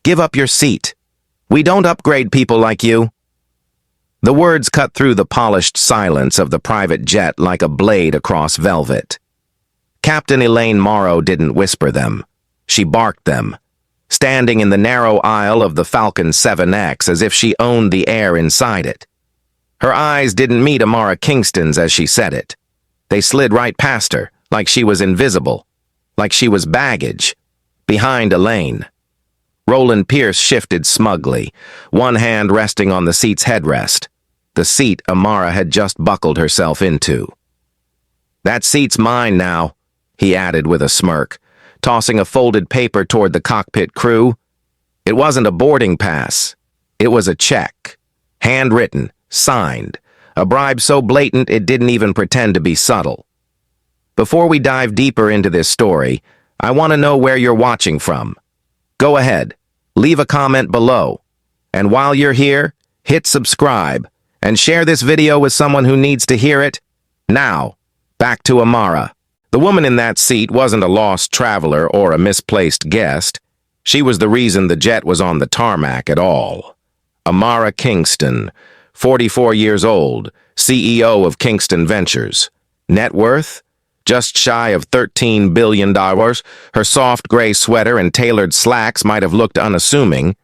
Give up your seat. We don't upgrade people like you." The words cut through the polished silence of the private jet like a blade across velvet. Captain Elaine Morrow didn't whisper them. She barked them, standing in the narrow aisle of the Falcon 7X as if she owned the air inside it. Her eyes didn't meet Amara Kingston's as she said it. They slid right past her, like she was invisible, like she was baggage, behind Elaine. Roland Pierce shifted smugly, one hand resting on the seat's headrest, the seat Amara had just buckled herself into. "That seat's mine now," he added with a smirk, tossing a folded paper toward the cockpit crew. It wasn't a boarding pass. It was a check, handwritten, signed, a bribe so blatant it didn't even pretend to be subtle. Before we dive deeper into this story, I want to know where you're watching from. Go ahead, leave a comment below. And while you're here, hit subscribe and share this video with someone who needs to hear it. Now, back to Amara. The woman in that seat wasn't a lost traveler or a misplaced guest. She was the reason the jet was on the tarmac at all. Amara Kingston, 44 years old, CEO of Kingston Ventures. Net worth? Just shy of $13 billion. Her soft gray sweater and tailored slacks might have looked unassuming,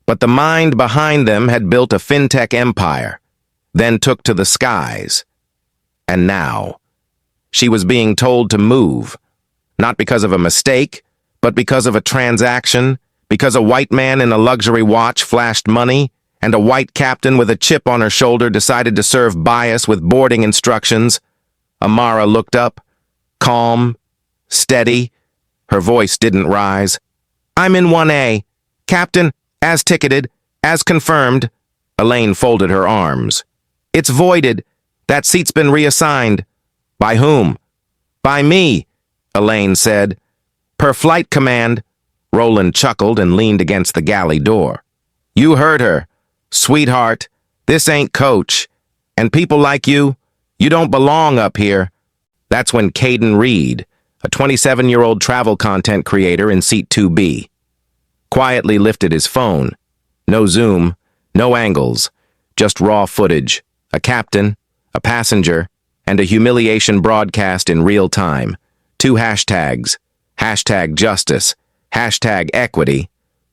but the mind behind them had built a fintech empire, then took to the skies. And now, she was being told to move, not because of a mistake, but because of a transaction, because a white man in a luxury watch flashed money, and a white captain with a chip on her shoulder decided to serve bias with boarding instructions. Amara looked up, calm, steady. Her voice didn't rise. "I'm in 1A. Captain, as ticketed, as confirmed." Elaine folded her arms. "It's voided. That seat's been reassigned." "By whom?" "By me," Elaine said. "Per flight command." Roland chuckled and leaned against the galley door. "You heard her. Sweetheart, this ain't coach. And people like you don't belong up here." That's when Caden Reed, a 27-year-old travel content creator in seat 2B, quietly lifted his phone. No zoom, no angles, just raw footage, a captain, a passenger, and a humiliation broadcast in real time. 2 hashtags, #justice, #equity.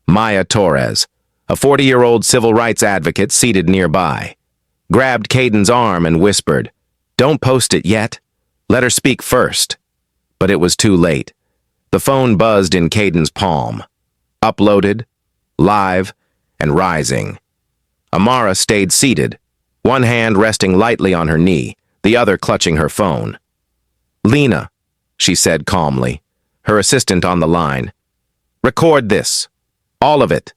Maya Torres, a 40-year-old civil rights advocate seated nearby, grabbed Caden's arm and whispered, "Don't post it yet. Let her speak first." But it was too late. The phone buzzed in Caden's palm. Uploaded, live, and rising. Amara stayed seated, one hand resting lightly on her knee, the other clutching her phone. "Lena," she said calmly, her assistant on the line. "Record this. All of it."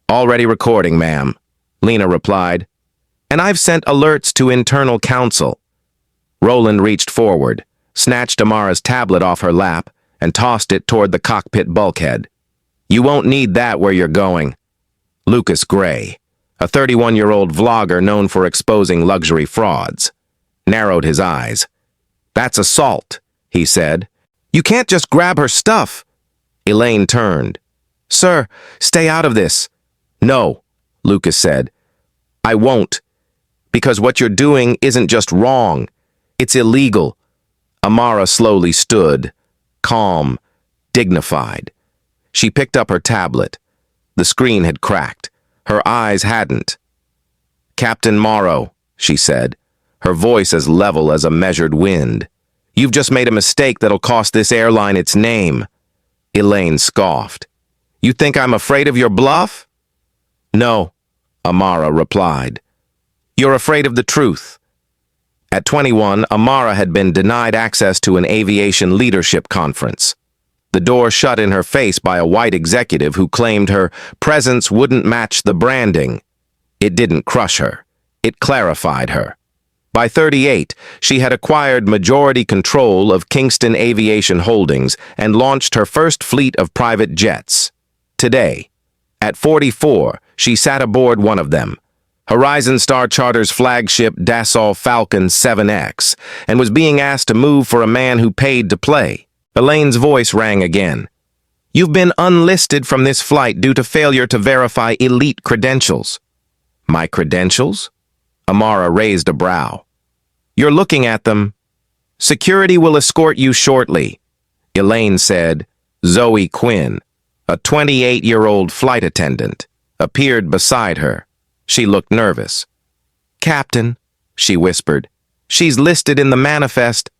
"Already recording, ma'am," Lena replied. "And I've sent alerts to internal counsel." Roland reached forward, snatched Amara's tablet off her lap, and tossed it toward the cockpit bulkhead. "You won't need that where you're going." Lucas Gray, a 31-year-old vlogger known for exposing luxury frauds, narrowed his eyes. "That's assault," he said. "You can't just grab her stuff." Elaine turned. "Sir, stay out of this." "No," Lucas said. "I won't. Because what you're doing isn't just wrong. It's illegal." Amara slowly stood, calm, dignified. She picked up her tablet. The screen had cracked. Her eyes hadn't. "Captain Morrow," she said, her voice as level as a measured wind. "You've just made a mistake that'll cost this airline its name." Elaine scoffed. "You think I'm afraid of your bluff?" "No," Amara replied. "You're afraid of the truth." At 21, Amara had been denied access to an aviation leadership conference. The door shut in her face by a white executive who claimed her presence wouldn't match the branding. It didn't crush her. It clarified her. By 38, she had acquired majority control of Kingston Aviation Holdings and launched her first fleet of private jets. Today, at 44, she sat aboard one of them, Horizon Star Charter's flagship Dassault Falcon 7X, and was being asked to move for a man who paid to play. Elaine's voice rang again. You've been unlisted from this flight due to failure to verify elite credentials. My credentials? Amara raised a brow. You're looking at them. Security will escort you shortly, Elaine said. Zoe Quinn, a 28-year-old flight attendant, appeared beside her. She looked nervous. Captain, she whispered, she's listed in the manifest.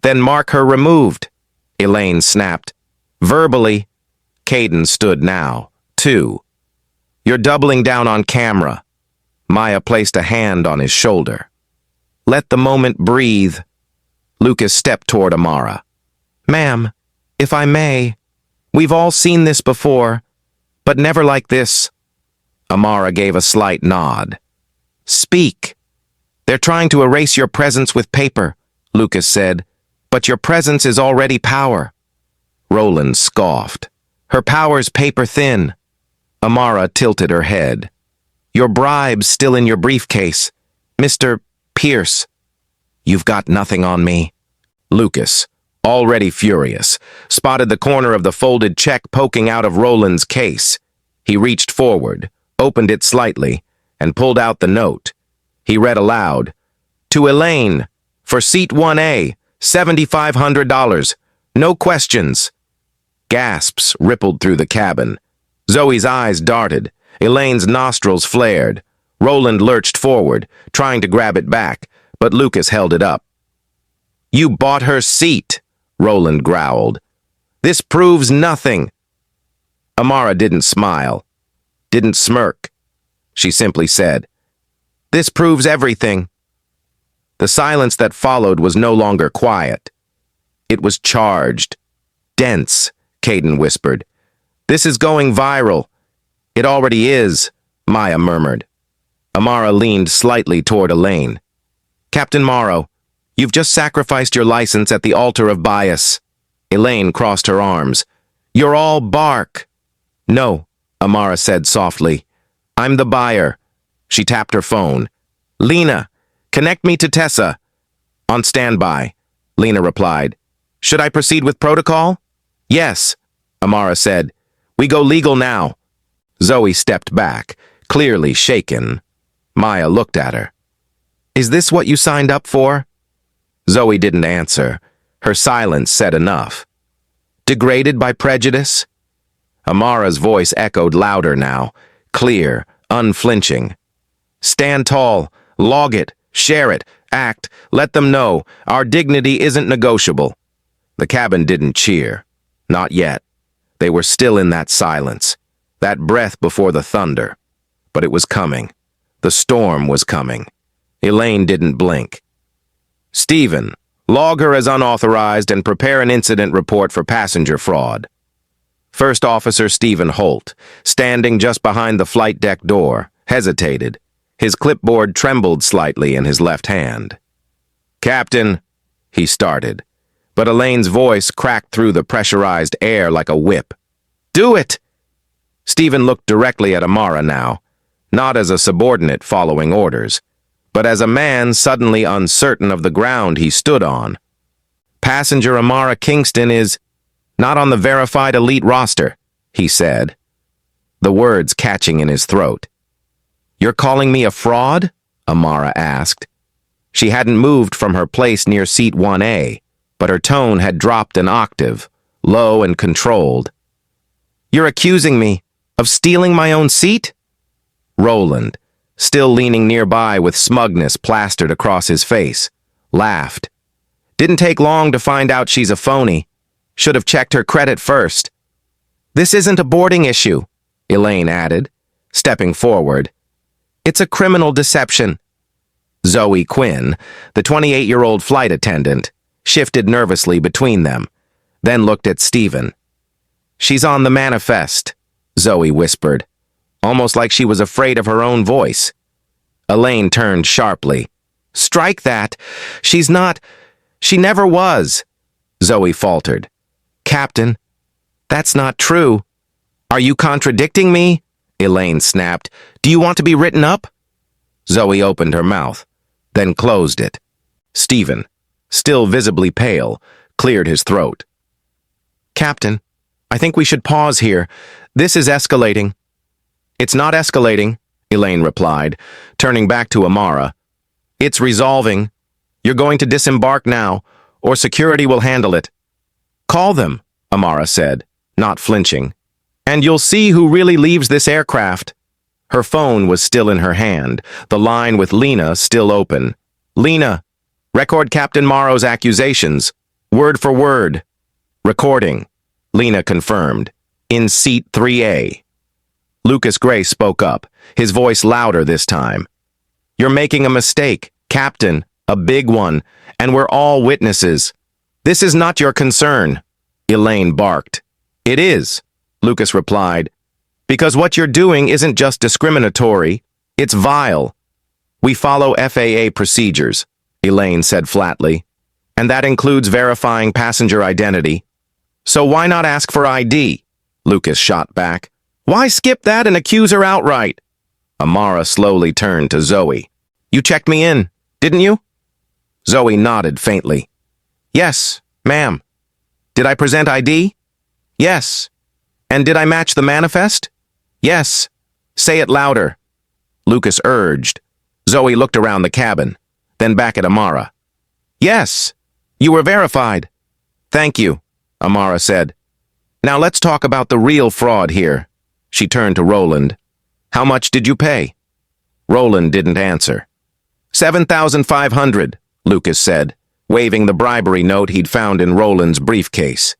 Then mark her removed, Elaine snapped. Verbally, Caden stood now, too. You're doubling down on camera. Maya placed a hand on his shoulder. Let the moment breathe. Lucas stepped toward Amara. Ma'am, if I may, we've all seen this before, but never like this. Amara gave a slight nod. Speak. They're trying to erase your presence with paper, Lucas said, but your presence is already power. Roland scoffed. Her power's paper thin. Amara tilted her head. Your bribe's still in your briefcase. Mr. Pierce. You've got nothing on me. Lucas, already furious, spotted the corner of the folded check poking out of Roland's case. He reached forward, opened it slightly, and pulled out the note. He read aloud, To Elaine, for seat 1A, $7,500. No questions. Gasps rippled through the cabin. Zoe's eyes darted. Elaine's nostrils flared. Roland lurched forward, trying to grab it back, but Lucas held it up. You bought her seat, Roland growled. This proves nothing. Amara didn't smile, didn't smirk. She simply said, This proves everything. The silence that followed was no longer quiet. It was charged. Dense, Caden whispered. This is going viral. It already is, Maya murmured. Amara leaned slightly toward Elaine. Captain Morrow, you've just sacrificed your license at the altar of bias. Elaine crossed her arms. You're all bark. No, Amara said softly. I'm the buyer. She tapped her phone. Lena, connect me to Tessa. On standby, Lena replied. Should I proceed with protocol? Yes, Amara said. We go legal now. Zoe stepped back, clearly shaken. Maya looked at her. Is this what you signed up for? Zoe didn't answer. Her silence said enough. Degraded by prejudice? Amara's voice echoed louder now, clear, unflinching. Stand tall, log it, share it, act, let them know. Our dignity isn't negotiable. The cabin didn't cheer. Not yet. They were still in that silence, that breath before the thunder. But it was coming. The storm was coming. Elaine didn't blink. Stephen, log her as unauthorized and prepare an incident report for passenger fraud. First Officer Stephen Holt, standing just behind the flight deck door, hesitated. His clipboard trembled slightly in his left hand. Captain, he started, but Elaine's voice cracked through the pressurized air like a whip. Do it! Stephen looked directly at Amara now, not as a subordinate following orders, but as a man suddenly uncertain of the ground he stood on. Passenger Amara Kingston is not on the verified elite roster, he said, the words catching in his throat. You're calling me a fraud? Amara asked. She hadn't moved from her place near seat 1A, but her tone had dropped an octave, low and controlled. You're accusing me of stealing my own seat? Roland, still leaning nearby with smugness plastered across his face, laughed. Didn't take long to find out she's a phony. Should have checked her credit first. This isn't a boarding issue, Elaine added, stepping forward. It's a criminal deception. Zoe Quinn, the 28-year-old flight attendant, shifted nervously between them, then looked at Stephen. She's on the manifest, Zoe whispered, almost like she was afraid of her own voice. Elaine turned sharply. Strike that. She's not. She never was, Zoe faltered. Captain, that's not true. Are you contradicting me? Elaine snapped. Do you want to be written up? Zoe opened her mouth, then closed it. Stephen, still visibly pale, cleared his throat. Captain, I think we should pause here. This is escalating. It's not escalating, Elaine replied, turning back to Amara. It's resolving. You're going to disembark now, or security will handle it. Call them, Amara said, not flinching. And you'll see who really leaves this aircraft. Her phone was still in her hand, the line with Lena still open. Lena, record Captain Morrow's accusations, word for word. Recording, Lena confirmed, in seat 3A. Lucas Gray spoke up, his voice louder this time. You're making a mistake, Captain, a big one, and we're all witnesses. This is not your concern, Elaine barked. It is, Lucas replied, because what you're doing isn't just discriminatory, it's vile. We follow FAA procedures, Elaine said flatly, and that includes verifying passenger identity. So why not ask for ID? Lucas shot back. Why skip that and accuse her outright? Amara slowly turned to Zoe. You checked me in, didn't you? Zoe nodded faintly. Yes, ma'am. Did I present ID? Yes. And did I match the manifest? Yes. Say it louder. Lucas urged. Zoe looked around the cabin, then back at Amara. Yes. You were verified. Thank you, Amara said. Now let's talk about the real fraud here. She turned to Roland. How much did you pay? Roland didn't answer. 7,500, Lucas said, waving the bribery note he'd found in Roland's briefcase.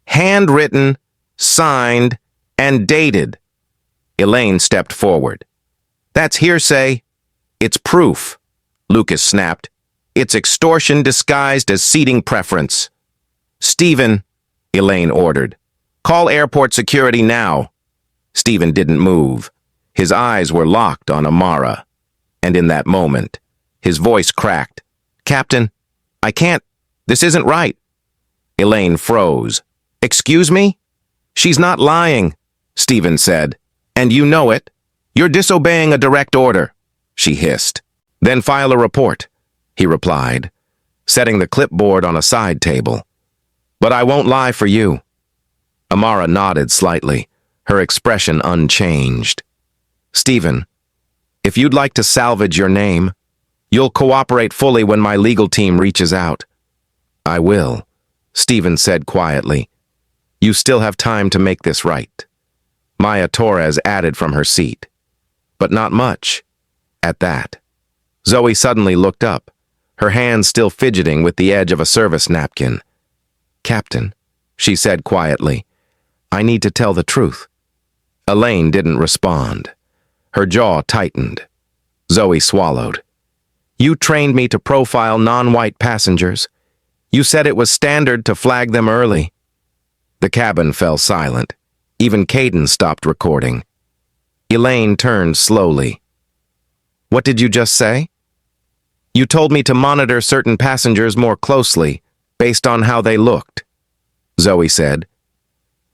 Handwritten, signed, and dated. Elaine stepped forward. That's hearsay. It's proof, Lucas snapped. It's extortion disguised as seating preference. Stephen, Elaine ordered. Call airport security now. Stephen didn't move. His eyes were locked on Amara. And in that moment, his voice cracked. Captain, I can't. This isn't right. Elaine froze. Excuse me? She's not lying, Stephen said. And you know it. You're disobeying a direct order, she hissed. Then file a report, he replied, setting the clipboard on a side table. But I won't lie for you. Amara nodded slightly, her expression unchanged. Stephen, if you'd like to salvage your name, you'll cooperate fully when my legal team reaches out. I will, Stephen said quietly. You still have time to make this right. Maya Torres added from her seat. But not much. At that, Zoe suddenly looked up, her hands still fidgeting with the edge of a service napkin. Captain, she said quietly, I need to tell the truth. Elaine didn't respond. Her jaw tightened. Zoe swallowed. You trained me to profile non-white passengers. You said it was standard to flag them early. The cabin fell silent. Even Caden stopped recording. Elaine turned slowly. What did you just say? You told me to monitor certain passengers more closely, based on how they looked, Zoe said.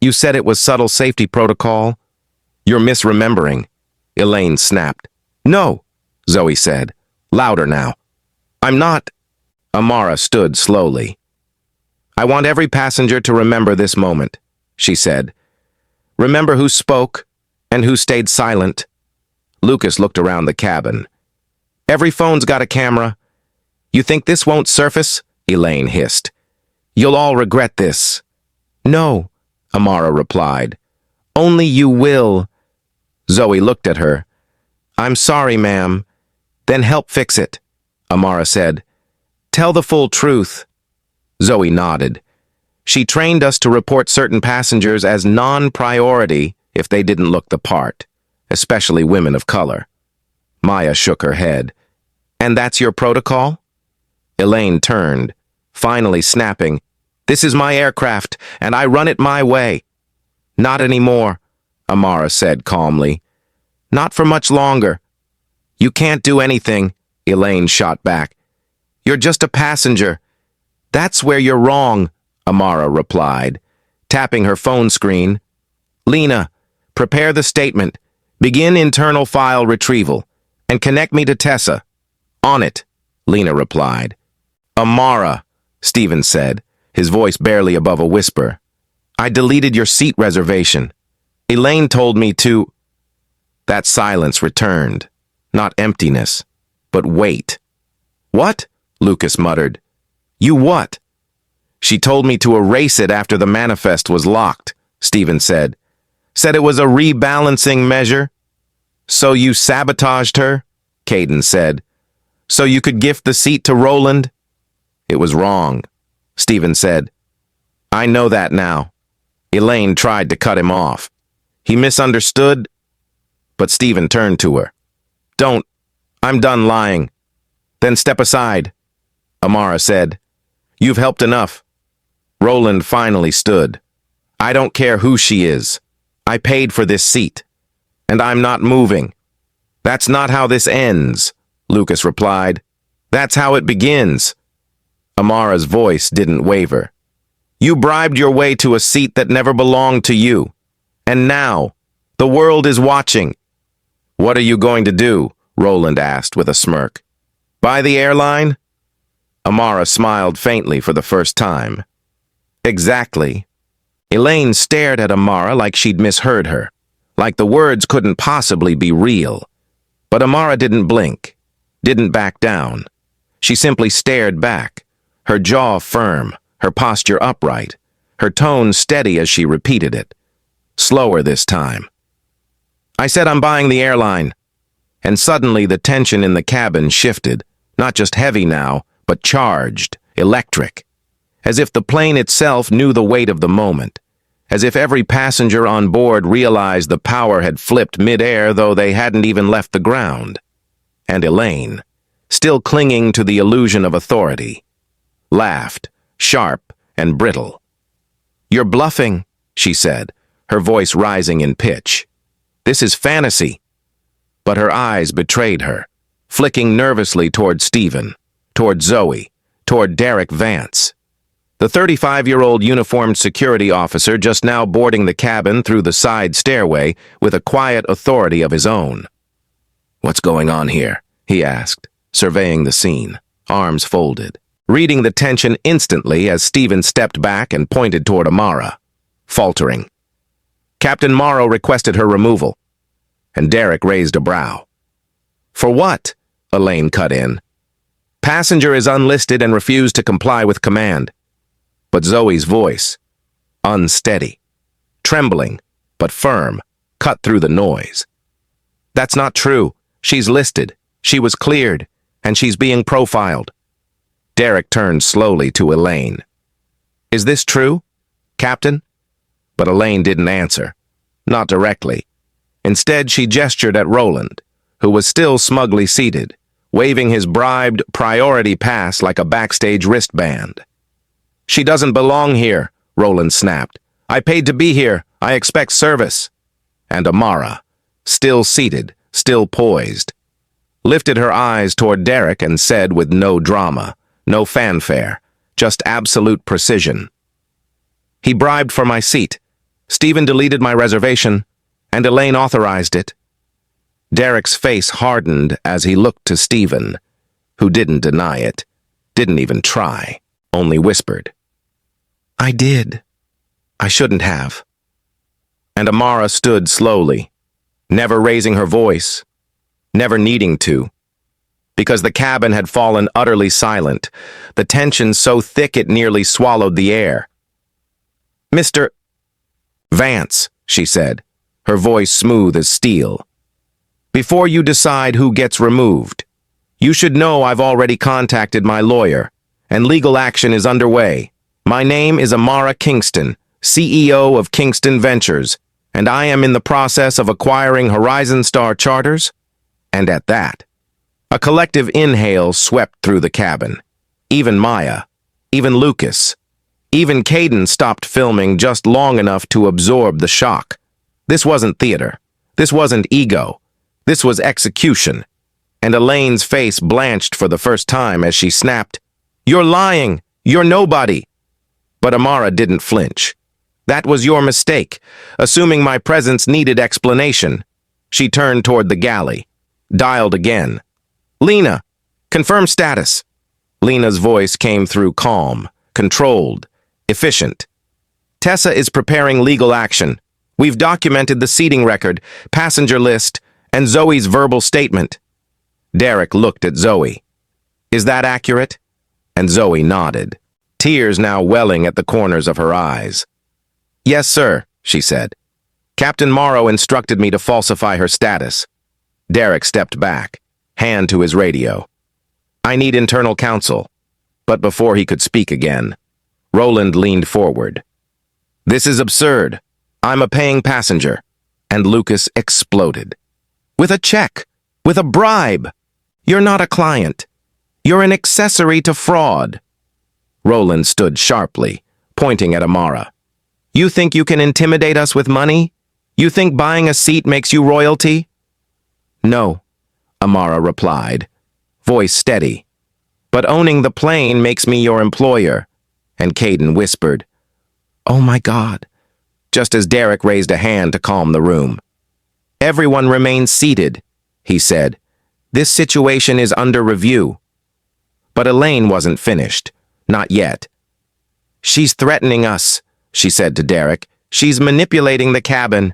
You said it was subtle safety protocol. You're misremembering, Elaine snapped. No, Zoe said, louder now. I'm not. Amara stood slowly. I want every passenger to remember this moment, she said. Remember who spoke and who stayed silent. Lucas looked around the cabin. Every phone's got a camera. You think this won't surface? Elaine hissed. You'll all regret this. No, Amara replied. Only you will. Zoe looked at her. I'm sorry, ma'am. Then help fix it, Amara said. Tell the full truth. Zoe nodded. She trained us to report certain passengers as non-priority if they didn't look the part, especially women of color. Maya shook her head. And that's your protocol? Elaine turned, finally snapping. This is my aircraft, and I run it my way. Not anymore, Amara said calmly. Not for much longer. You can't do anything, Elaine shot back. You're just a passenger. That's where you're wrong, Amara replied, tapping her phone screen. Lena, prepare the statement, begin internal file retrieval, and connect me to Tessa. On it, Lena replied. Amara, Stephen said, his voice barely above a whisper. I deleted your seat reservation. Elaine told me to... That silence returned. Not emptiness, but weight. What? Lucas muttered. You what? She told me to erase it after the manifest was locked, Stephen said. Said it was a rebalancing measure. So you sabotaged her? Caden said. So you could gift the seat to Roland? It was wrong, Stephen said. I know that now. Elaine tried to cut him off. He misunderstood, but Stephen turned to her. Don't. I'm done lying. Then step aside, Amara said. You've helped enough. Roland finally stood. I don't care who she is. I paid for this seat. And I'm not moving. That's not how this ends, Lucas replied. That's how it begins. Amara's voice didn't waver. You bribed your way to a seat that never belonged to you. And now, the world is watching. What are you going to do? Roland asked with a smirk. Buy the airline? Amara smiled faintly for the first time. Exactly. Elaine stared at Amara like she'd misheard her, like the words couldn't possibly be real. But Amara didn't blink, didn't back down. She simply stared back, her jaw firm, her posture upright, her tone steady as she repeated it. Slower this time. I said I'm buying the airline. And suddenly the tension in the cabin shifted, not just heavy now, but charged, electric. As if the plane itself knew the weight of the moment. As if every passenger on board realized the power had flipped mid-air though they hadn't even left the ground. And Elaine, still clinging to the illusion of authority, laughed, sharp and brittle. You're bluffing, she said, her voice rising in pitch. This is fantasy. But her eyes betrayed her, flicking nervously toward Stephen, toward Zoe, toward Derek Vance. The 35-year-old uniformed security officer just now boarding the cabin through the side stairway with a quiet authority of his own. What's going on here? He asked, surveying the scene, arms folded, reading the tension instantly as Stephen stepped back and pointed toward Amara, faltering. Captain Morrow requested her removal, and Derek raised a brow. For what? Elaine cut in. Passenger is unlisted and refused to comply with command. But Zoe's voice, unsteady, trembling, but firm, cut through the noise. That's not true. She's listed. She was cleared, and she's being profiled. Derek turned slowly to Elaine. Is this true, Captain? But Elaine didn't answer, not directly. Instead, she gestured at Roland, who was still smugly seated, waving his bribed priority pass like a backstage wristband. She doesn't belong here, Roland snapped. I paid to be here. I expect service. And Amara, still seated, still poised, lifted her eyes toward Derek and said with no drama, no fanfare, just absolute precision. He bribed for my seat. Stephen deleted my reservation, and Elaine authorized it. Derek's face hardened as he looked to Stephen, who didn't deny it, didn't even try, only whispered. I did. I shouldn't have. And Amara stood slowly, never raising her voice, never needing to, because the cabin had fallen utterly silent, the tension so thick it nearly swallowed the air. Mr. Vance, she said, her voice smooth as steel. Before you decide who gets removed, you should know I've already contacted my lawyer, and legal action is underway. My name is Amara Kingston, CEO of Kingston Ventures, and I am in the process of acquiring Horizon Star charters. And at that, a collective inhale swept through the cabin. Even Maya, even Lucas, even Caden stopped filming just long enough to absorb the shock. This wasn't theater. This wasn't ego. This was execution. And Elaine's face blanched for the first time as she snapped, You're lying! You're nobody! But Amara didn't flinch. That was your mistake, assuming my presence needed explanation. She turned toward the galley, dialed again. Lena, confirm status. Lena's voice came through calm, controlled, efficient. Tessa is preparing legal action. We've documented the seating record, passenger list, and Zoe's verbal statement. Derek looked at Zoe. Is that accurate? And Zoe nodded, tears now welling at the corners of her eyes. Yes, sir, she said. Captain Morrow instructed me to falsify her status. Derek stepped back, hand to his radio. I need internal counsel. But before he could speak again, Roland leaned forward. This is absurd. I'm a paying passenger. And Lucas exploded. With a check. With a bribe. You're not a client. You're an accessory to fraud. Roland stood sharply, pointing at Amara. You think you can intimidate us with money? You think buying a seat makes you royalty? No, Amara replied, voice steady. But owning the plane makes me your employer. And Caden whispered, Oh my God, just as Derek raised a hand to calm the room. Everyone remain seated, he said. This situation is under review. But Elaine wasn't finished. Not yet. She's threatening us, she said to Derek. She's manipulating the cabin.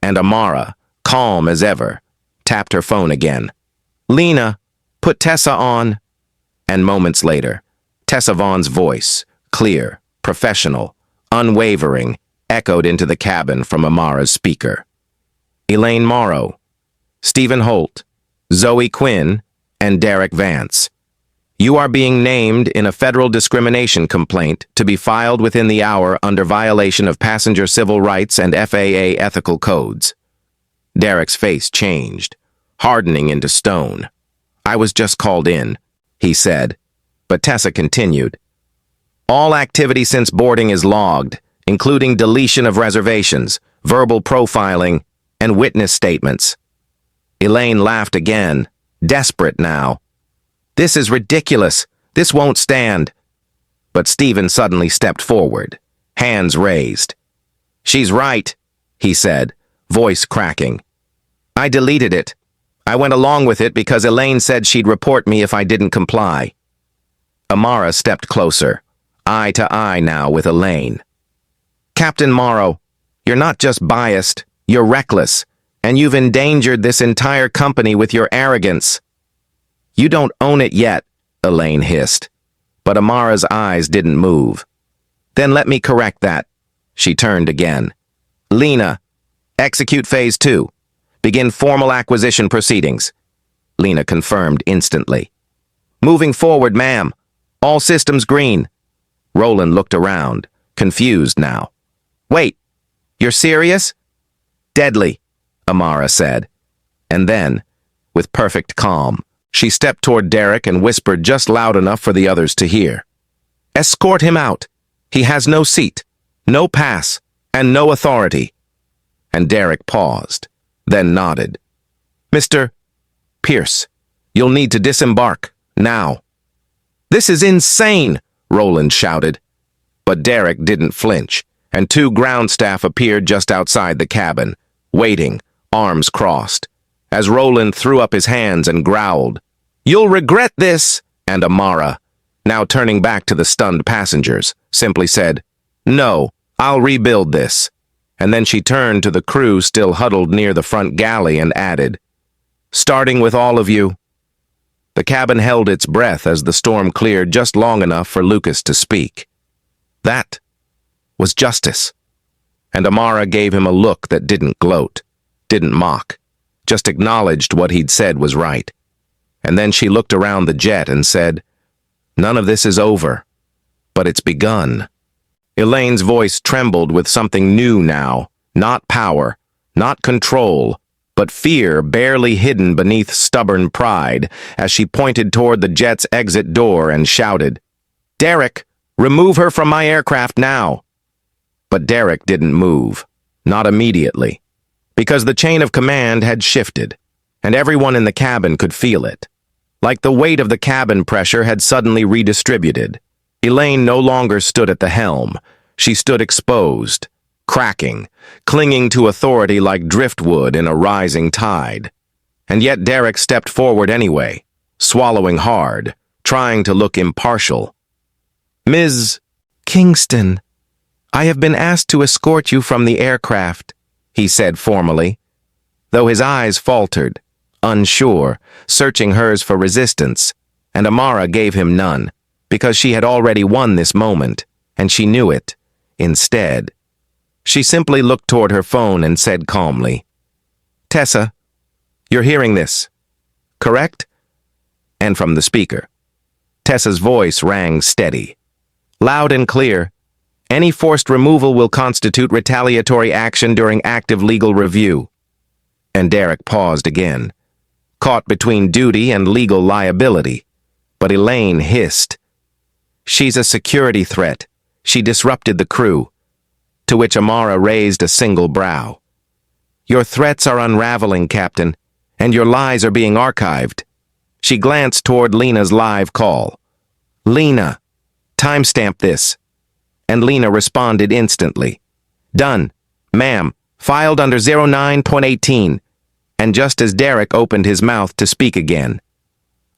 And Amara, calm as ever, tapped her phone again. Lena, put Tessa on. And moments later, Tessa Vaughn's voice, clear, professional, unwavering, echoed into the cabin from Amara's speaker. Elaine Morrow, Stephen Holt, Zoe Quinn, and Derek Vance. You are being named in a federal discrimination complaint to be filed within the hour under violation of passenger civil rights and FAA ethical codes. Derek's face changed, hardening into stone. I was just called in, he said, but Tessa continued. All activity since boarding is logged, including deletion of reservations, verbal profiling, and witness statements. Elaine laughed again, desperate now. This is ridiculous. This won't stand. But Stephen suddenly stepped forward, hands raised. She's right, he said, voice cracking. I deleted it. I went along with it because Elaine said she'd report me if I didn't comply. Amara stepped closer, eye to eye now with Elaine. Captain Morrow, you're not just biased, you're reckless, and you've endangered this entire company with your arrogance. You don't own it yet, Elaine hissed, but Amara's eyes didn't move. Then let me correct that. She turned again. Lena, execute phase 2. Begin formal acquisition proceedings. Lena confirmed instantly. Moving forward, ma'am. All systems green. Roland looked around, confused now. Wait, you're serious? Deadly, Amara said. And then, with perfect calm, she stepped toward Derek and whispered just loud enough for the others to hear. Escort him out. He has no seat, no pass, and no authority. And Derek paused, then nodded. Mr. Pierce, you'll need to disembark, now. This is insane, Roland shouted. But Derek didn't flinch, and 2 ground staff appeared just outside the cabin, waiting, arms crossed, as Roland threw up his hands and growled, You'll regret this, and Amara, now turning back to the stunned passengers, simply said, No, I'll rebuild this. And then she turned to the crew still huddled near the front galley and added, Starting with all of you. The cabin held its breath as the storm cleared just long enough for Lucas to speak. That was justice. And Amara gave him a look that didn't gloat, didn't mock, just acknowledged what he'd said was right. And then she looked around the jet and said, None of this is over, but it's begun. Elaine's voice trembled with something new now, not power, not control, but fear barely hidden beneath stubborn pride as she pointed toward the jet's exit door and shouted, Derek, remove her from my aircraft now. But Derek didn't move, not immediately, because the chain of command had shifted, and everyone in the cabin could feel it. Like the weight of the cabin pressure had suddenly redistributed. Elaine no longer stood at the helm. She stood exposed, cracking, clinging to authority like driftwood in a rising tide. And yet Derek stepped forward anyway, swallowing hard, trying to look impartial. Ms. Kingston, I have been asked to escort you from the aircraft, he said formally, though his eyes faltered, unsure, searching hers for resistance, and Amara gave him none, because she had already won this moment, and she knew it. Instead, she simply looked toward her phone and said calmly, Tessa, you're hearing this, correct? And from the speaker, Tessa's voice rang steady, loud and clear. Any forced removal will constitute retaliatory action during active legal review. And Derek paused again, caught between duty and legal liability. But Elaine hissed, She's a security threat. She disrupted the crew. To which Amara raised a single brow. Your threats are unraveling, Captain, and your lies are being archived. She glanced toward Lena's live call. Lena, timestamp this. And Lena responded instantly. Done, ma'am, filed under 09.18. And just as Derek opened his mouth to speak again,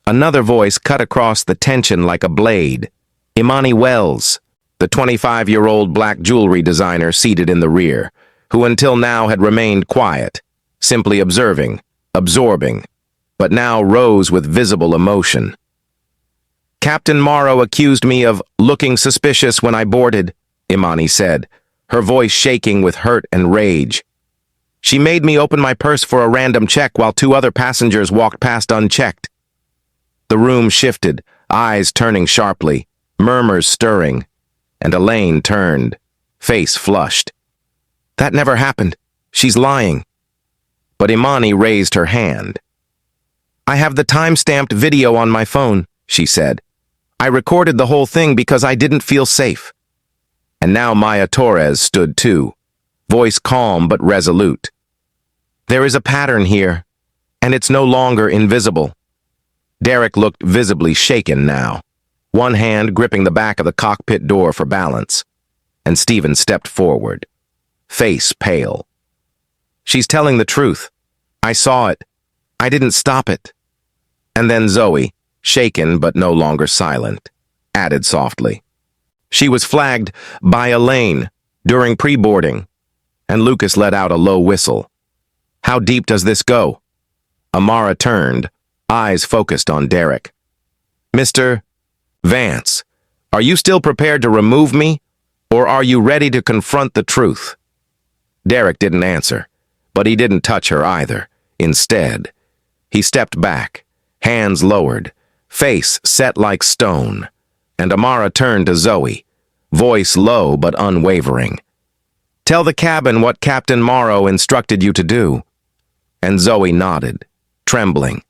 another voice cut across the tension like a blade. Imani Wells, the 25-year-old black jewelry designer seated in the rear, who until now had remained quiet, simply observing, absorbing, but now rose with visible emotion. Captain Morrow accused me of looking suspicious when I boarded, Imani said, her voice shaking with hurt and rage. She made me open my purse for a random check while 2 other passengers walked past unchecked. The room shifted, eyes turning sharply, murmurs stirring, and Elaine turned, face flushed. That never happened. She's lying. But Imani raised her hand. I have the time-stamped video on my phone, she said. I recorded the whole thing because I didn't feel safe. And now Maya Torres stood too, voice calm but resolute. There is a pattern here, and it's no longer invisible. Derek looked visibly shaken now, one hand gripping the back of the cockpit door for balance, and Stephen stepped forward, face pale. She's telling the truth. I saw it. I didn't stop it. And then Zoe, shaken but no longer silent, added softly. She was flagged by Elaine during pre-boarding, and Lucas let out a low whistle. How deep does this go? Amara turned, eyes focused on Derek. Mr. Vance, are you still prepared to remove me, or are you ready to confront the truth? Derek didn't answer, but he didn't touch her either. Instead, he stepped back, hands lowered, face set like stone, and Amara turned to Zoe, voice low but unwavering. Tell the cabin what Captain Morrow instructed you to do. And Zoe nodded, trembling.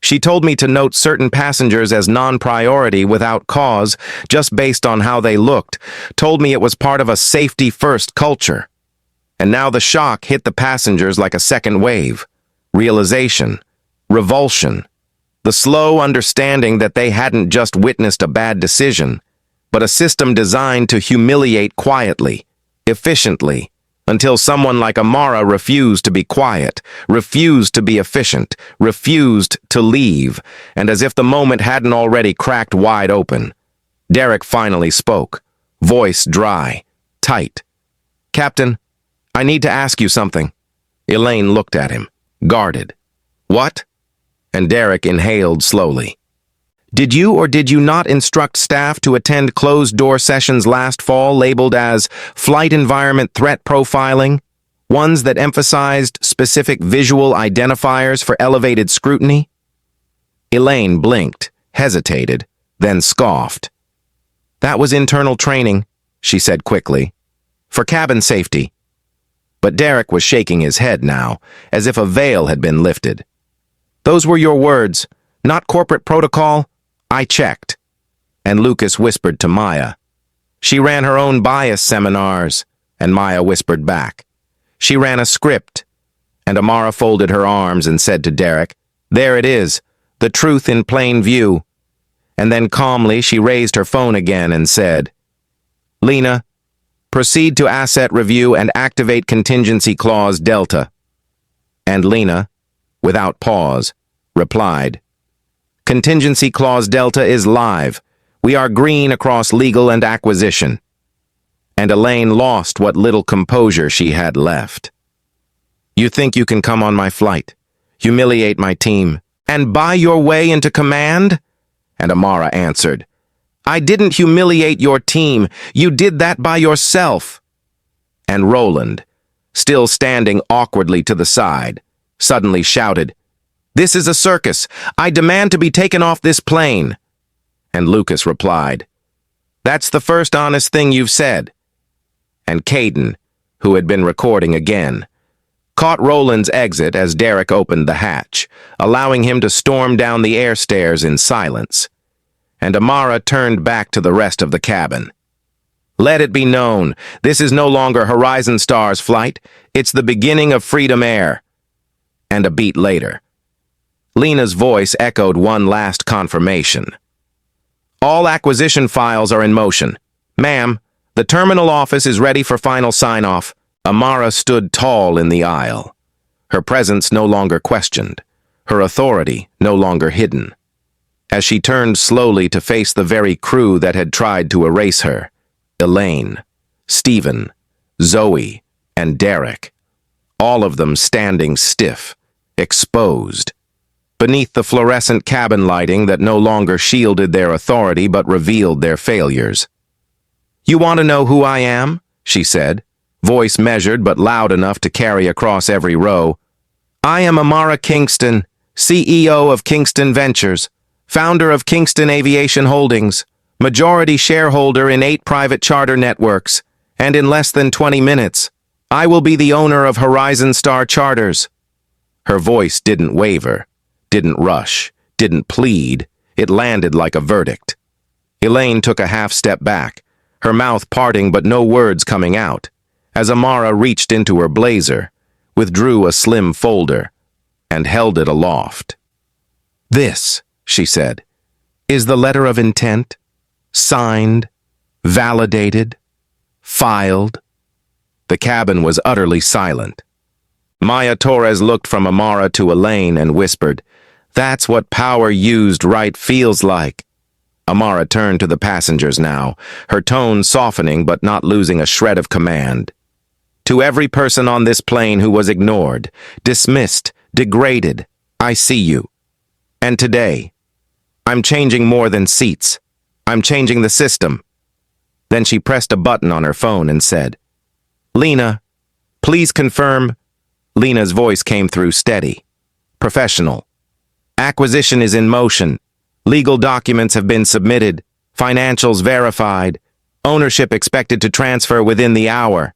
She told me to note certain passengers as non-priority without cause, just based on how they looked, told me it was part of a safety-first culture. And now the shock hit the passengers like a second wave. Realization, revulsion, the slow understanding that they hadn't just witnessed a bad decision, but a system designed to humiliate quietly, efficiently, until someone like Amara refused to be quiet, refused to be efficient, refused to leave, and as if the moment hadn't already cracked wide open, Derek finally spoke, voice dry, tight. Captain, I need to ask you something. Elaine looked at him, guarded. What? And Derek inhaled slowly. Did you or did you not instruct staff to attend closed-door sessions last fall labeled as Flight Environment Threat Profiling, ones that emphasized specific visual identifiers for elevated scrutiny? Elaine blinked, hesitated, then scoffed. That was internal training, she said quickly, for cabin safety. But Derek was shaking his head now, as if a veil had been lifted. Those were your words, not corporate protocol. I checked. And Lucas whispered to Maya. She ran her own bias seminars, and Maya whispered back. She ran a script, and Amara folded her arms and said to Derek, There it is, the truth in plain view. And then calmly she raised her phone again and said, Lena, proceed to asset review and activate contingency clause Delta. And Lena, without pause, replied, Contingency clause Delta is live. We are green across legal and acquisition. and Elaine lost what little composure she had left. "You think you can come on my flight, humiliate my team, and buy your way into command?" And Amara answered, "I didn't humiliate your team. You did that by yourself." And Roland, still standing awkwardly to the side, suddenly shouted, "This is a circus. I demand to be taken off this plane." And Lucas replied, "That's the first honest thing you've said." And Caden, who had been recording again, caught Roland's exit as Derek opened the hatch, allowing him to storm down the air stairs in silence. And Amara turned back to the rest of the cabin. "Let it be known, this is no longer Horizon Star's flight. It's the beginning of Freedom Air." And a beat later, Lena's voice echoed one last confirmation. "All acquisition files are in motion. Ma'am, the terminal office is ready for final sign-off." Amara stood tall in the aisle, her presence no longer questioned, her authority no longer hidden. As she turned slowly to face the very crew that had tried to erase her, Elaine, Stephen, Zoe, and Derek, all of them standing stiff, exposed, beneath the fluorescent cabin lighting that no longer shielded their authority but revealed their failures. "You want to know who I am?" she said, voice measured but loud enough to carry across every row. "I am Amara Kingston, CEO of Kingston Ventures, founder of Kingston Aviation Holdings, majority shareholder in 8 private charter networks, and in less than 20 minutes, I will be the owner of Horizon Star Charters." Her voice didn't waver, didn't rush, didn't plead. It landed like a verdict. Elaine took a half step back, her mouth parting but no words coming out, as Amara reached into her blazer, withdrew a slim folder, and held it aloft. "This," she said, "is the letter of intent, signed, validated, filed." The cabin was utterly silent. Maya Torres looked from Amara to Elaine and whispered, "That's what power used right feels like." Amara turned to the passengers now, her tone softening but not losing a shred of command. "To every person on this plane who was ignored, dismissed, degraded, I see you. And today, I'm changing more than seats. I'm changing the system." Then she pressed a button on her phone and said, "Lena, please confirm." Lena's voice came through steady, professional. "Acquisition is in motion. Legal documents have been submitted. Financials verified. Ownership expected to transfer within the hour.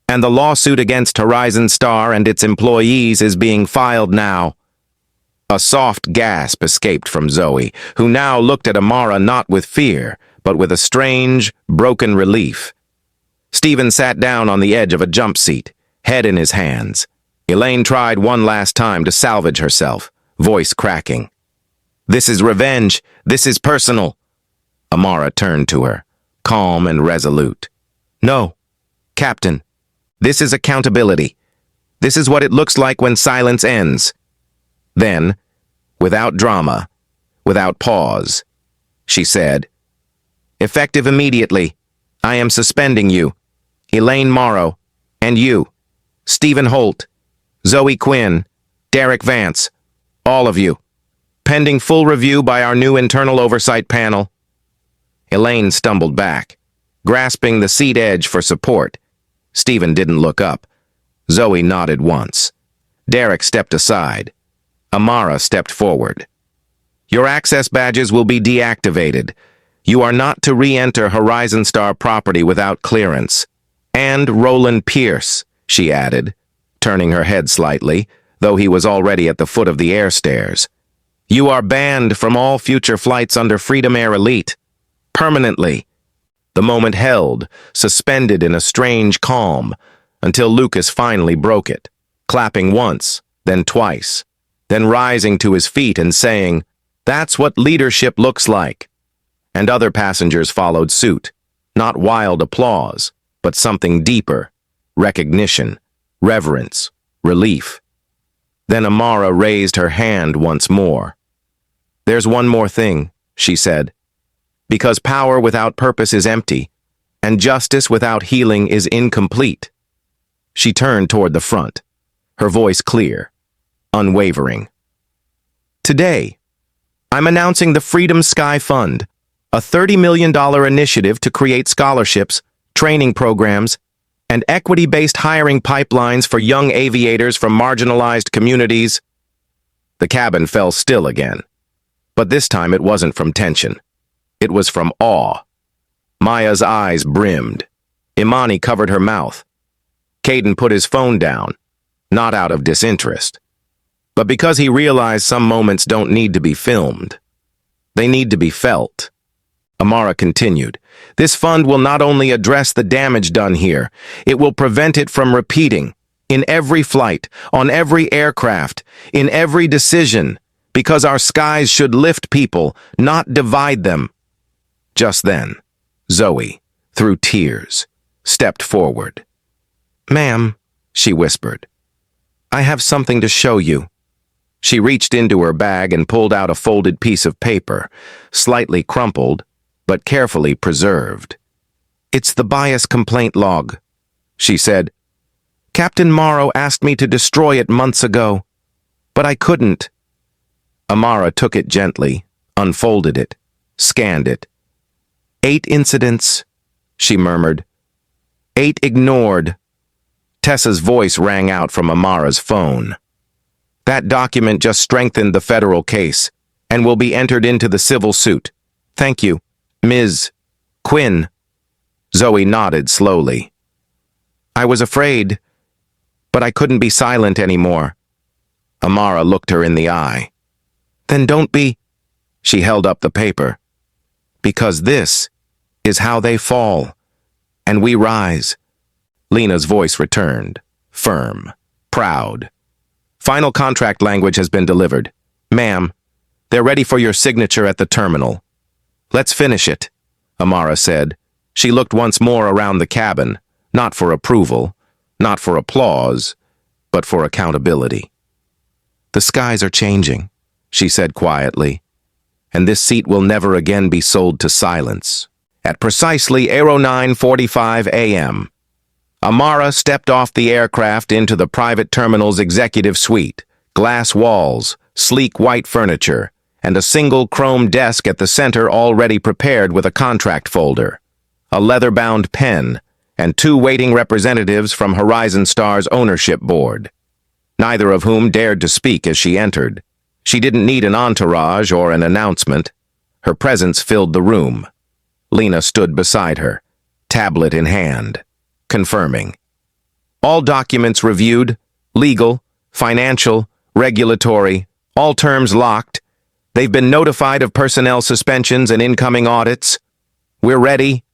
And the lawsuit against Horizon Star and its employees is being filed now." A soft gasp escaped from Zoe, who now looked at Amara not with fear, but with a strange, broken relief. Stephen sat down on the edge of a jump seat, head in his hands. Elaine tried one last time to salvage herself, voice cracking. "This is revenge. This is personal." Amara turned to her, calm and resolute. "No, Captain. This is accountability. This is what it looks like when silence ends." Then, without drama, without pause, she said, "Effective immediately, I am suspending you, Elaine Morrow, and you, Stephen Holt, Zoe Quinn, Derek Vance, all of you, pending full review by our new internal oversight panel." Elaine stumbled back, grasping the seat edge for support. Stephen didn't look up. Zoe nodded once. Derek stepped aside. Amara stepped forward. "Your access badges will be deactivated. You are not to re-enter Horizon Star property without clearance. And Roland Pierce," she added, turning her head slightly, though he was already at the foot of the air stairs. "You are banned from all future flights under Freedom Air Elite. Permanently." The moment held, suspended in a strange calm, until Lucas finally broke it, clapping once, then twice, then rising to his feet and saying, "That's what leadership looks like." And other passengers followed suit, not wild applause, but something deeper, recognition, reverence, relief. Then Amara raised her hand once more. "There's one more thing," she said. "Because power without purpose is empty. and justice without healing is incomplete. She turned toward the front, her voice clear, unwavering. Today, I'm announcing the Freedom Sky Fund, a $30 million initiative to create scholarships, training programs, and equity-based hiring pipelines for young aviators from marginalized communities. The cabin fell still again, but this time it wasn't from tension. It was from awe. Maya's eyes brimmed. Imani covered her mouth. Caden put his phone down, not out of disinterest, but because he realized some moments don't need to be filmed. They need to be felt. Amara continued, "This fund will not only address the damage done here, it will prevent it from repeating, in every flight, on every aircraft, in every decision, because our skies should lift people, not divide them." Just then, Zoe, through tears, stepped forward. "Ma'am," she whispered, "I have something to show you." She reached into her bag and pulled out a folded piece of paper, slightly crumpled, but carefully preserved. "It's the bias complaint log," she said. "Captain Morrow asked me to destroy it months ago, but I couldn't." Amara took it gently, unfolded it, scanned it. 8 incidents, she murmured. 8 ignored. Tessa's voice rang out from Amara's phone. "That document just strengthened the federal case and will be entered into the civil suit. Thank you, Ms. Quinn." Zoe nodded slowly. "I was afraid, but I couldn't be silent anymore." Amara looked her in the eye. "Then don't be." She held up the paper. "Because this is how they fall, and we rise." Lena's voice returned, firm, proud. "Final contract language has been delivered. Ma'am, they're ready for your signature at the terminal." "Let's finish it," Amara said. She looked once more around the cabin, not for approval, not for applause, but for accountability. "The skies are changing," she said quietly, "and this seat will never again be sold to silence." At precisely 09:45 a.m., Amara stepped off the aircraft into the private terminal's executive suite, glass walls, sleek white furniture, and a single chrome desk at the center already prepared with a contract folder, a leather-bound pen, and 2 waiting representatives from Horizon Star's ownership board, neither of whom dared to speak as she entered. She didn't need an entourage or an announcement. Her presence filled the room. Lena stood beside her, tablet in hand, confirming. "All documents reviewed, legal, financial, regulatory, all terms locked. They've been notified of personnel suspensions and incoming audits. We're ready."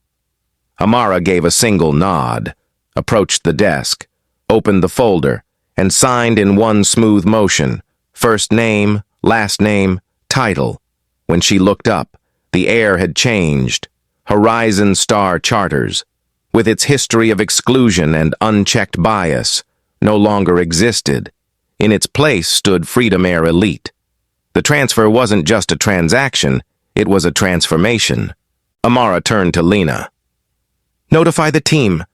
Amara gave a single nod, approached the desk, opened the folder, and signed in one smooth motion, first name, last name, title. When she looked up, the air had changed. Horizon Star Charters, with its history of exclusion and unchecked bias, no longer existed. In its place stood Freedom Air Elite. The transfer wasn't just a transaction, it was a transformation. Amara turned to Lena. "Notify the team,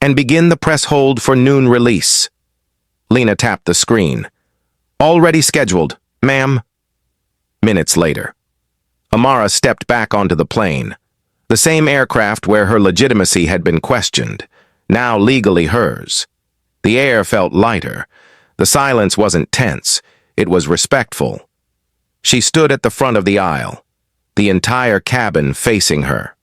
and begin the press hold for noon release." Lena tapped the screen. "Already scheduled, ma'am." Minutes later, Amara stepped back onto the plane, the same aircraft where her legitimacy had been questioned, now legally hers. The air felt lighter. The silence wasn't tense, it was respectful. She stood at the front of the aisle, the entire cabin facing her.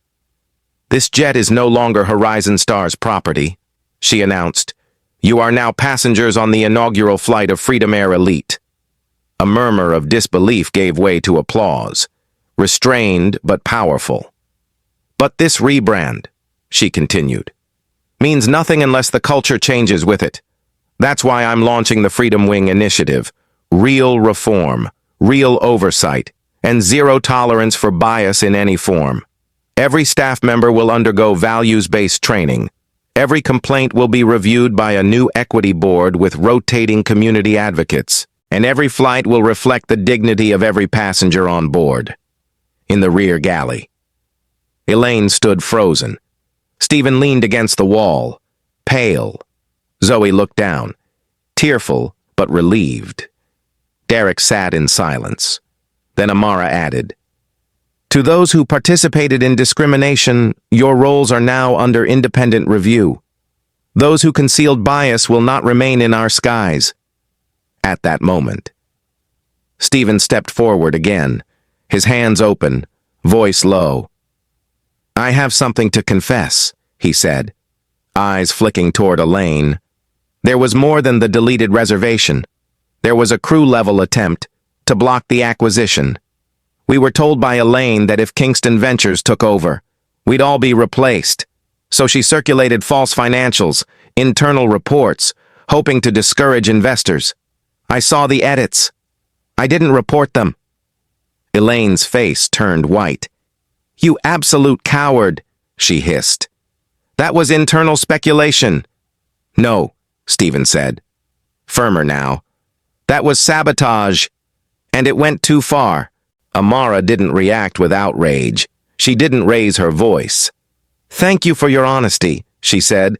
"This jet is no longer Horizon Star's property," she announced. "You are now passengers on the inaugural flight of Freedom Air Elite." A murmur of disbelief gave way to applause, restrained but powerful. "But this rebrand," she continued, "means nothing unless the culture changes with it. That's why I'm launching the Freedom Wing Initiative. Real reform, real oversight, and zero tolerance for bias in any form. Every staff member will undergo values-based training. Every complaint will be reviewed by a new equity board with rotating community advocates, and every flight will reflect the dignity of every passenger on board." In the rear galley, Elaine stood frozen, Stephen leaned against the wall, pale. Zoe looked down, tearful but relieved. Derek sat in silence. Then Amara added, "To those who participated in discrimination, your roles are now under independent review. Those who concealed bias will not remain in our skies." At that moment, Stephen stepped forward again, his hands open, voice low. "I have something to confess," he said, eyes flicking toward Elaine. "There was more than the deleted reservation. There was a crew-level attempt to block the acquisition. We were told by Elaine that if Kingston Ventures took over, we'd all be replaced. So she circulated false financials, internal reports, hoping to discourage investors. I saw the edits. I didn't report them." Elaine's face turned white. "You absolute coward," she hissed. "That was internal speculation." "No," Stephen said, firmer now. "That was sabotage, and it went too far." Amara didn't react with outrage. She didn't raise her voice. "Thank you for your honesty," she said.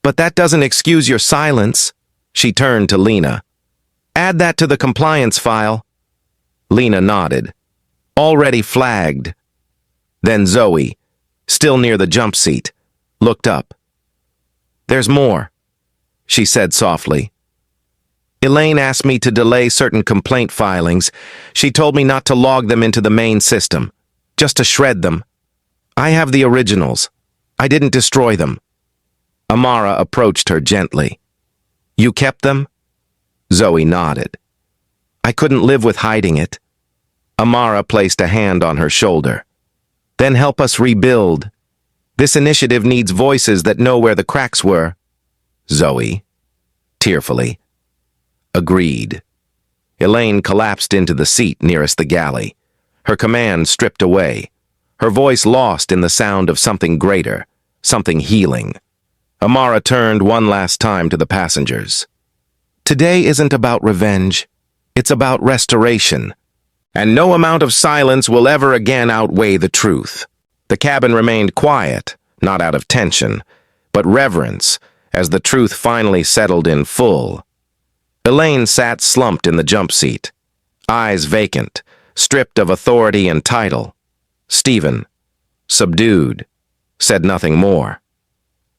"But that doesn't excuse your silence." She turned to Lena. "Add that to the compliance file." Lena nodded. "Already flagged." Then Zoe, still near the jump seat, looked up. "There's more," she said softly. "Elaine asked me to delay certain complaint filings. She told me not to log them into the main system, just to shred them. I have the originals. I didn't destroy them." Amara approached her gently. "You kept them?" Zoe nodded. "I couldn't live with hiding it." Amara placed a hand on her shoulder. "Then help us rebuild. This initiative needs voices that know where the cracks were." Zoe, tearfully, agreed. Elaine collapsed into the seat nearest the galley, her command stripped away, her voice lost in the sound of something greater, something healing. Amara turned one last time to the passengers. "Today isn't about revenge. It's about restoration. And no amount of silence will ever again outweigh the truth." The cabin remained quiet, not out of tension, but reverence, as the truth finally settled in full. Elaine sat slumped in the jump seat, eyes vacant, stripped of authority and title. Stephen, subdued, said nothing more.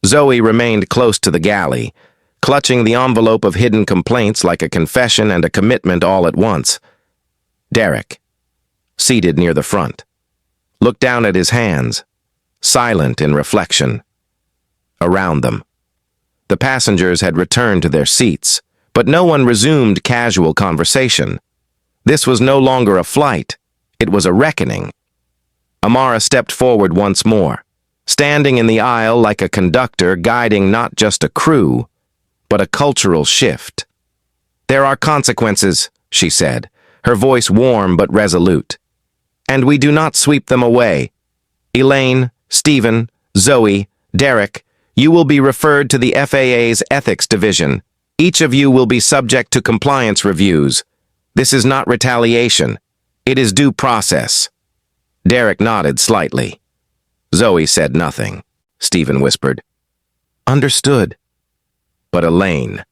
Zoe remained close to the galley, clutching the envelope of hidden complaints like a confession and a commitment all at once. Derek, seated near the front, looked down at his hands, silent in reflection. Around them, the passengers had returned to their seats, but no one resumed casual conversation. This was no longer a flight, it was a reckoning. Amara stepped forward once more, standing in the aisle like a conductor guiding not just a crew, but a cultural shift. "There are consequences," she said, her voice warm but resolute. "And we do not sweep them away. Elaine, Stephen, Zoe, Derek, you will be referred to the FAA's Ethics Division. Each of you will be subject to compliance reviews. This is not retaliation. It is due process." Derek nodded slightly. Zoe said nothing. Stephen whispered, "Understood." But Elaine,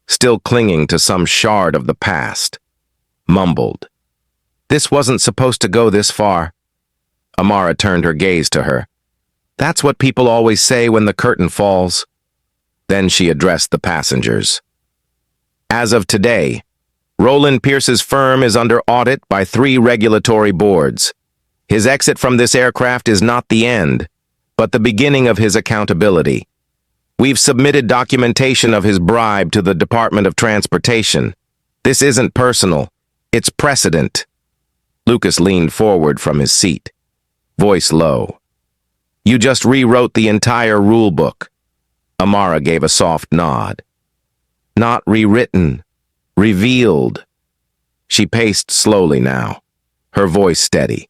still clinging to some shard of the past, mumbled, "This wasn't supposed to go this far." Amara turned her gaze to her. "That's what people always say when the curtain falls." Then she addressed the passengers. "As of today, Roland Pierce's firm is under audit by 3 regulatory boards. His exit from this aircraft is not the end, but the beginning of his accountability. We've submitted documentation of his bribe to the Department of Transportation. This isn't personal, it's precedent." Lucas leaned forward from his seat, voice low. "You just rewrote the entire rule book." Amara gave a soft nod. "Not rewritten, revealed." She paced slowly now, her voice steady.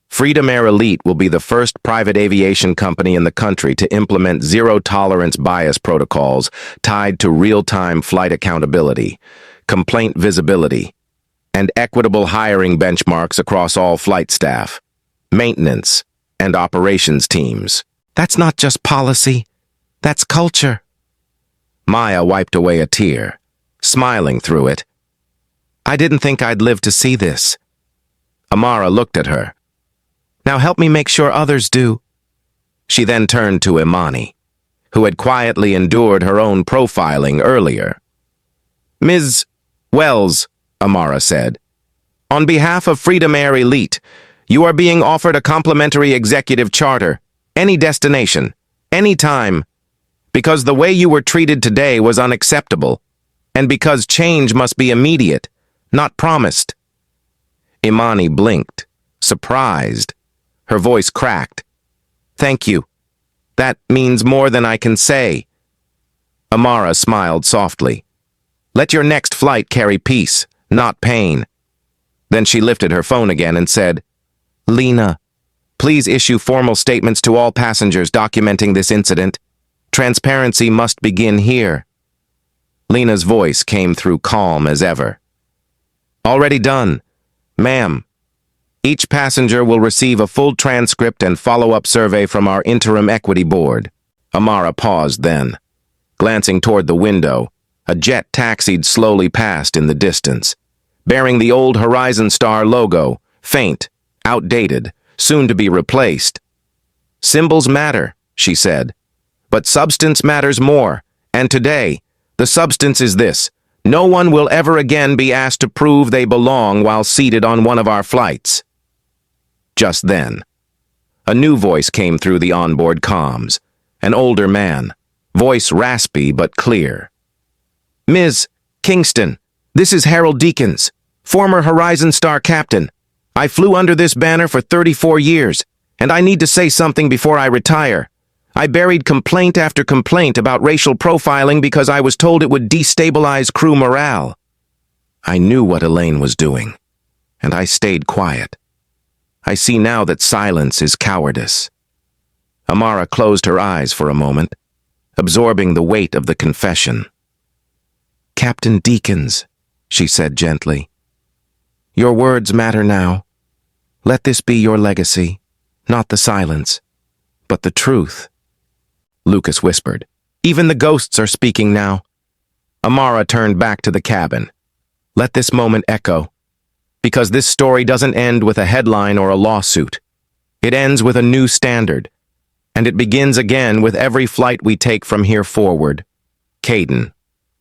Freedom Air Elite will be the first private aviation company in the country to implement zero-tolerance bias protocols tied to real-time flight accountability, complaint visibility, and equitable hiring benchmarks across all flight staff, maintenance, and operations teams. That's not just policy. That's culture. Maya wiped away a tear, smiling through it. I didn't think I'd live to see this. Amara looked at her. Now help me make sure others do. She then turned to Imani, who had quietly endured her own profiling earlier. Ms. Wells, Amara said, on behalf of Freedom Air Elite, you are being offered a complimentary executive charter, any destination, any time, because the way you were treated today was unacceptable, and because change must be immediate, not promised. Imani blinked, surprised. Her voice cracked. Thank you. That means more than I can say. Amara smiled softly. Let your next flight carry peace, not pain. Then she lifted her phone again and said, Lena, please issue formal statements to all passengers documenting this incident. Transparency must begin here. Lena's voice came through calm as ever. Already done. Ma'am, each passenger will receive a full transcript and follow-up survey from our interim equity board. Amara paused then. Glancing toward the window, a jet taxied slowly past in the distance, bearing the old Horizon Star logo, faint, outdated, soon to be replaced. Symbols matter, she said, but substance matters more, and today, the substance is this. No one will ever again be asked to prove they belong while seated on one of our flights. Just then, a new voice came through the onboard comms, an older man, voice raspy but clear. Ms. Kingston, this is Harold Deakins, former Horizon Star captain. I flew under this banner for 34 years, and I need to say something before I retire. I buried complaint after complaint about racial profiling because I was told it would destabilize crew morale. I knew what Elaine was doing, and I stayed quiet. I see now that silence is cowardice. Amara closed her eyes for a moment, absorbing the weight of the confession. Captain Deakins, she said gently, your words matter now. Let this be your legacy, not the silence, but the truth. Lucas whispered, even the ghosts are speaking now. Amara turned back to the cabin. Let this moment echo, because this story doesn't end with a headline or a lawsuit. It ends with a new standard, and it begins again with every flight we take from here forward. Caden,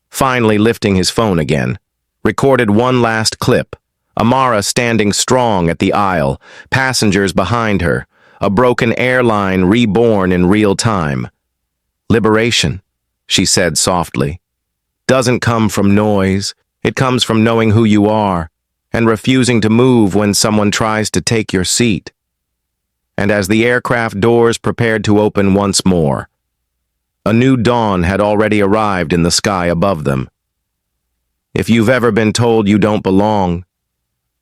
finally lifting his phone again, recorded one last clip. Amara standing strong at the aisle, passengers behind her, a broken airline reborn in real time. Liberation, she said softly, doesn't come from noise. It comes from knowing who you are and refusing to move when someone tries to take your seat. And as the aircraft doors prepared to open once more, a new dawn had already arrived in the sky above them. If you've ever been told you don't belong,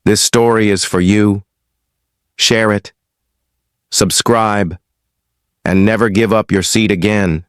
this story is for you. Share it, subscribe, and never give up your seat again.